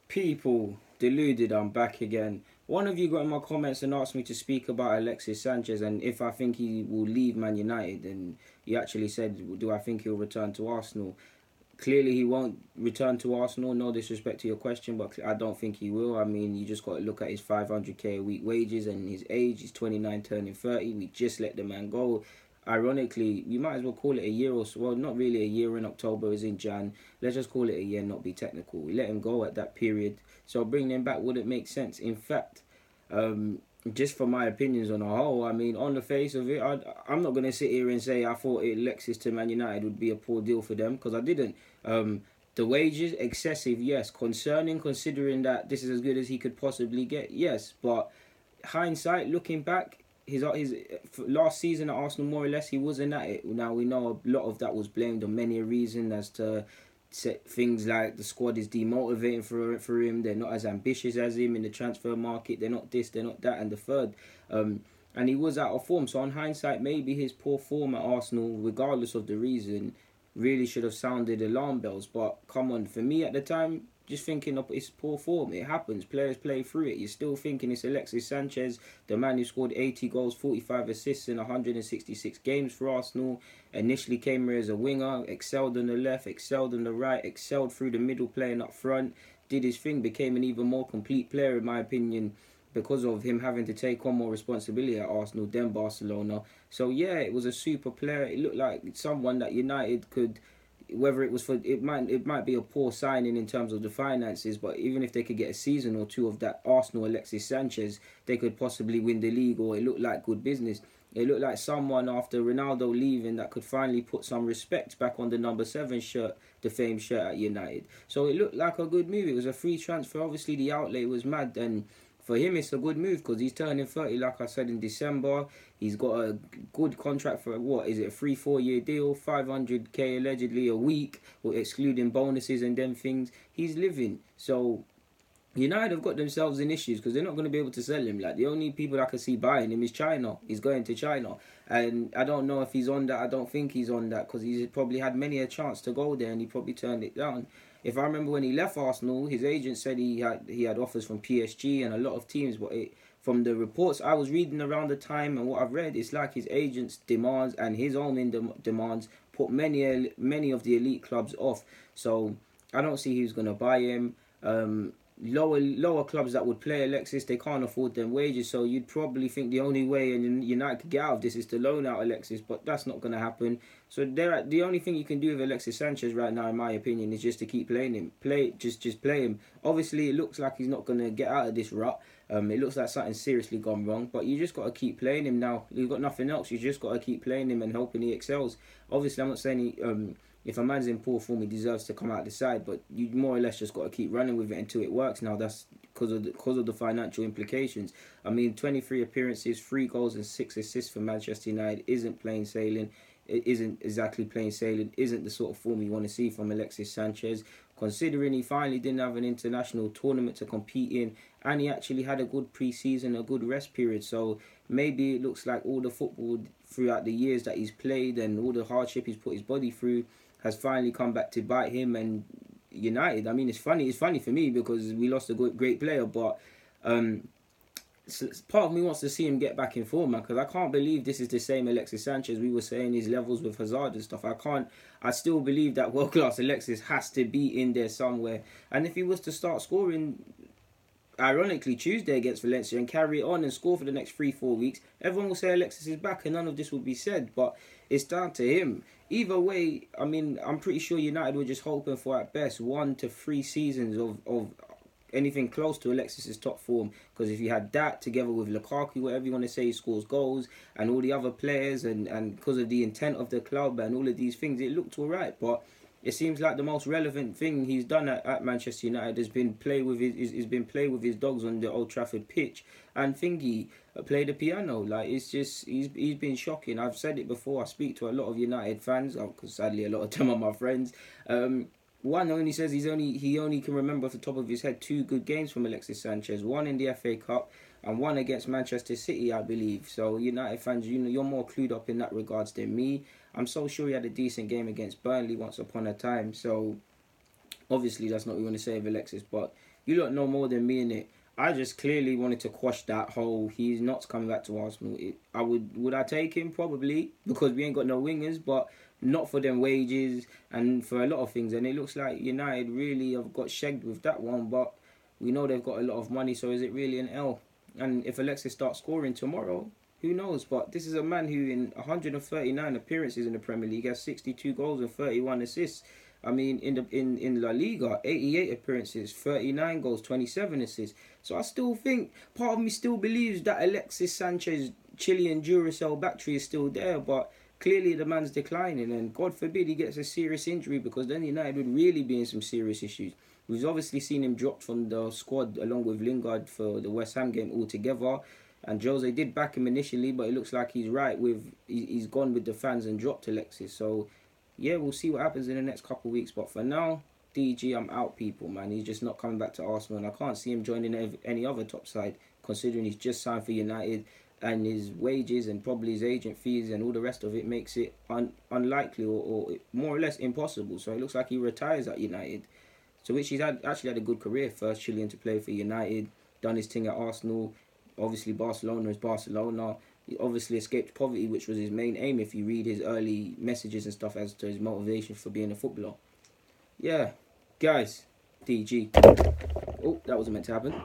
People, deluded, I'm back again. One of you got in my comments and asked me to speak about Alexis Sanchez and if I think he will leave Man United. And he actually said, do I think he'll return to Arsenal? Clearly, he won't return to Arsenal. No disrespect to your question, but I don't think he will. I mean, you just got to look at his 500k a week wages and his age. He's 29, turning 30. We just let the man go. Ironically, you might as well call it a year or so. Well, not really a year in October, is in Jan. Let's just call it a year, not be technical. We let him go at that period. So bringing him back wouldn't make sense. In fact, just for my opinions on the whole, I mean, on the face of it, I'm not going to sit here and say I thought Alexis to Man United would be a poor deal for them, because I didn't. The wages, excessive, yes. Concerning, considering that this is as good as he could possibly get, yes. But hindsight, looking back, his last season at Arsenal, more or less, he wasn't at it. Now, we know a lot of that was blamed on many a reason as to things like the squad is demotivating for him. They're not as ambitious as him in the transfer market. They're not this, they're not that, and the third. And he was out of form. So on hindsight, maybe his poor form at Arsenal, regardless of the reason, really should have sounded alarm bells. But come on, for me at the time, just thinking of it's poor form. It happens. Players play through it. You're still thinking it's Alexis Sanchez, the man who scored 80 goals, 45 assists in 166 games for Arsenal. Initially came here as a winger, excelled on the left, excelled on the right, excelled through the middle, playing up front, did his thing, became an even more complete player in my opinion because of him having to take on more responsibility at Arsenal than Barcelona. So yeah, it was a super player. It looked like someone that United could, whether it was for it might be a poor signing in terms of the finances, but even if they could get a season or two of that Arsenal Alexis Sanchez, they could possibly win the league, or it looked like good business. It looked like someone after Ronaldo leaving that could finally put some respect back on the number 7 shirt, the famed shirt at United. So it looked like a good move. It was a free transfer. Obviously the outlay was mad, and for him it's a good move because he's turning 30, like I said, in December. He's got a good contract for, what is it, a 3-4 year deal, 500k allegedly a week, or excluding bonuses and them things. He's living. So United have got themselves in issues because they're not going to be able to sell him. Like, the only people that I can see buying him is China. He's going to China. And I don't know if he's on that. I don't think he's on that because he's probably had many a chance to go there and he probably turned it down. If I remember when he left Arsenal, his agent said he had offers from PSG and a lot of teams, but from the reports I was reading around the time and what I've read, it's like his agent's demands and his own demands put many of the elite clubs off. So I don't see who's going to buy him. Lower clubs that would play Alexis, they can't afford them wages, so you'd probably think the only way and United could get out of this is to loan out Alexis, but that's not going to happen. So the only thing you can do with Alexis Sanchez right now, in my opinion, is just to keep playing him. Just play him. Obviously, it looks like he's not going to get out of this rut. It looks like something's seriously gone wrong, but you just got to keep playing him now. You've got nothing else. You just got to keep playing him and hoping he excels. Obviously, I'm not saying if a man's in poor form, he deserves to come out the side, but you more or less just got to keep running with it until it works. Now, that's because of the financial implications. I mean, 23 appearances, 3 goals and 6 assists for Manchester United isn't plain sailing. It isn't exactly plain sailing. Isn't the sort of form you want to see from Alexis Sanchez, considering he finally didn't have an international tournament to compete in, and he actually had a good pre-season, a good rest period. So maybe it looks like all the football throughout the years that he's played and all the hardship he's put his body through has finally come back to bite him and United. I mean, it's funny for me because we lost a great player, but part of me wants to see him get back in form, man, because I can't believe this is the same Alexis Sanchez we were saying his levels with Hazard and stuff. I still believe that world-class Alexis has to be in there somewhere. And if he was to start scoring, ironically, Tuesday against Valencia and carry it on and score for the next 3-4 weeks, everyone will say Alexis is back and none of this will be said, but it's down to him. Either way, I mean, I'm pretty sure United were just hoping for, at best, 1 to 3 seasons of anything close to Alexis's top form, because if you had that together with Lukaku, whatever you want to say, he scores goals, and all the other players, and because of the intent of the club and all of these things, it looked alright. But it seems like the most relevant thing he's done at Manchester United has been play with his dogs on the Old Trafford pitch and play the piano. Like, it's just he's been shocking. I've said it before. I speak to a lot of United fans because sadly a lot of them are my friends. One only says he only can remember off the top of his head 2 good games from Alexis Sanchez. One in the FA Cup and one against Manchester City, I believe. So United fans, you're more clued up in that regards than me. I'm so sure he had a decent game against Burnley once upon a time. So Obviously, that's not what we want to say of Alexis, but you lot know more than me in it. I just clearly wanted to quash that whole he's not coming back to Arsenal. Would I take him? Probably, because we ain't got no wingers, but not for them wages and for a lot of things. And it looks like United really have got shagged with that one, but we know they've got a lot of money, so is it really an L? And if Alexis starts scoring tomorrow, who knows? But this is a man who in 139 appearances in the Premier League has 62 goals and 31 assists. I mean, in La Liga, 88 appearances, 39 goals, 27 assists. So I still think, part of me still believes that Alexis Sanchez Chilean Duracell battery is still there, but clearly the man's declining, and God forbid he gets a serious injury, because then United would really be in some serious issues. We've obviously seen him dropped from the squad along with Lingard for the West Ham game altogether. And Jose did back him initially, but it looks like he's gone with the fans and dropped Alexis. So yeah, we'll see what happens in the next couple of weeks. But for now, DG, I'm out, people, man. He's just not coming back to Arsenal, and I can't see him joining any other top side, considering he's just signed for United, and his wages and probably his agent fees and all the rest of it makes it unlikely or more or less impossible. So it looks like he retires at United, so which he's actually had a good career. First Chilean to play for United, done his thing at Arsenal. Obviously, Barcelona is Barcelona. He obviously escaped poverty, which was his main aim, if you read his early messages and stuff as to his motivation for being a footballer. Yeah, guys, DG. Oh, that wasn't meant to happen.